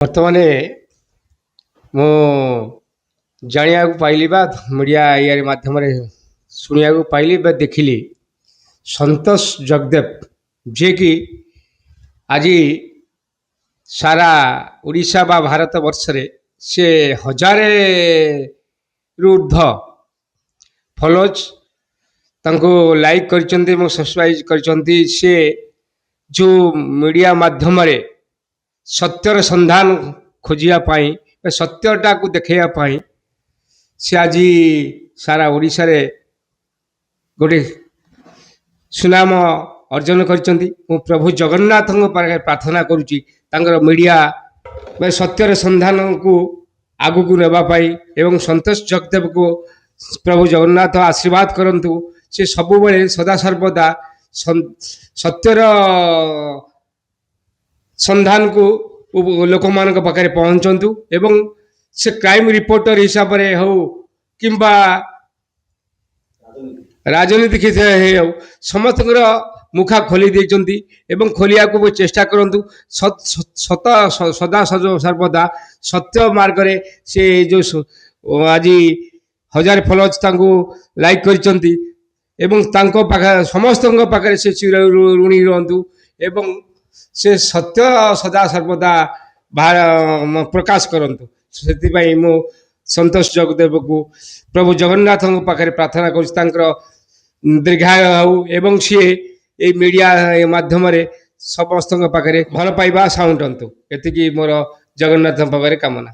ବର୍ତ୍ତମାନେ ମୁଁ ଜାଣିବାକୁ ପାଇଲି ବା ମିଡ଼ିଆ ଇଆରି ମାଧ୍ୟମରେ ଶୁଣିବାକୁ ପାଇଲି ବା ଦେଖିଲି ସନ୍ତୋଷ ଜଗଦେବ ଯିଏକି ଆଜି ସାରା ଓଡ଼ିଶା ବା ଭାରତ ବର୍ଷରେ ସେ ହଜାରେରୁ ଉର୍ଦ୍ଧ୍ୱ ଫଲୋଜ ତାଙ୍କୁ ଲାଇକ୍ କରିଛନ୍ତି ଏବଂ ସବସ୍କ୍ରାଇବ୍ କରିଛନ୍ତି। ସେ ଯେଉଁ ମିଡ଼ିଆ ମାଧ୍ୟମରେ ସତ୍ୟର ସନ୍ଧାନ ଖୋଜିବା ପାଇଁ ସତ୍ୟଟାକୁ ଦେଖାଇବା ପାଇଁ ସେ ଆଜି ସାରା ଓଡ଼ିଶାରେ ଗୋଟିଏ ସୁନାମ ଅର୍ଜନ କରିଛନ୍ତି। ମୁଁ ପ୍ରଭୁ ଜଗନ୍ନାଥଙ୍କ ପାଖରେ ପ୍ରାର୍ଥନା କରୁଛି ତାଙ୍କର ମିଡ଼ିଆ ସତ୍ୟର ସନ୍ଧାନକୁ ଆଗକୁ ନେବା ପାଇଁ ଏବଂ ସନ୍ତୋଷ ଜଗଦେବକୁ ପ୍ରଭୁ ଜଗନ୍ନାଥ ଆଶୀର୍ବାଦ କରନ୍ତୁ। ସେ ସବୁବେଳେ ସଦାସର୍ବଦା ସତ୍ୟର ସନ୍ଧାନକୁ ଲୋକମାନଙ୍କ ପାଖରେ ପହଞ୍ଚନ୍ତୁ ଏବଂ ସେ କ୍ରାଇମ ରିପୋର୍ଟର ହିସାବରେ ହେଉ କିମ୍ବା ରାଜନୀତି କ୍ଷେତ୍ରରେ ହେଉ ସମସ୍ତଙ୍କର ମୁଖା ଖୋଲି ଦେଇଛନ୍ତି ଏବଂ ଖୋଲିବାକୁ ଚେଷ୍ଟା କରନ୍ତୁ। ସଦା ସର୍ବଦା ସତ୍ୟ ମାର୍ଗରେ ସେ ଯେଉଁ ଆଜି ହଜାର ଫଲୋଜ ତାଙ୍କୁ ଲାଇକ୍ କରିଛନ୍ତି ଏବଂ ତାଙ୍କ ପାଖରେ ସମସ୍ତଙ୍କ ପାଖରେ ସେ ଚିର ଋଣୀ ରୁହନ୍ତୁ ଏବଂ ସେ ସତ୍ୟ ସଦା ସର୍ବଦା ପ୍ରକାଶ କରନ୍ତୁ। ସେଥିପାଇଁ ମୁଁ ସନ୍ତୋଷ ଜଗଦେବକୁ ପ୍ରଭୁ ଜଗନ୍ନାଥଙ୍କ ପାଖରେ ପ୍ରାର୍ଥନା କରୁଛି ତାଙ୍କର ଦୀର୍ଘାୟୁ ହେଉ ଏବଂ ସିଏ ଏଇ ମିଡ଼ିଆ ମାଧ୍ୟମରେ ସମସ୍ତଙ୍କ ପାଖରେ ଭଲ ପାଇବା ସାଉଣ୍ଟନ୍ତୁ। ଏତିକି ମୋର ଜଗନ୍ନାଥଙ୍କ ପାଖରେ କାମନା।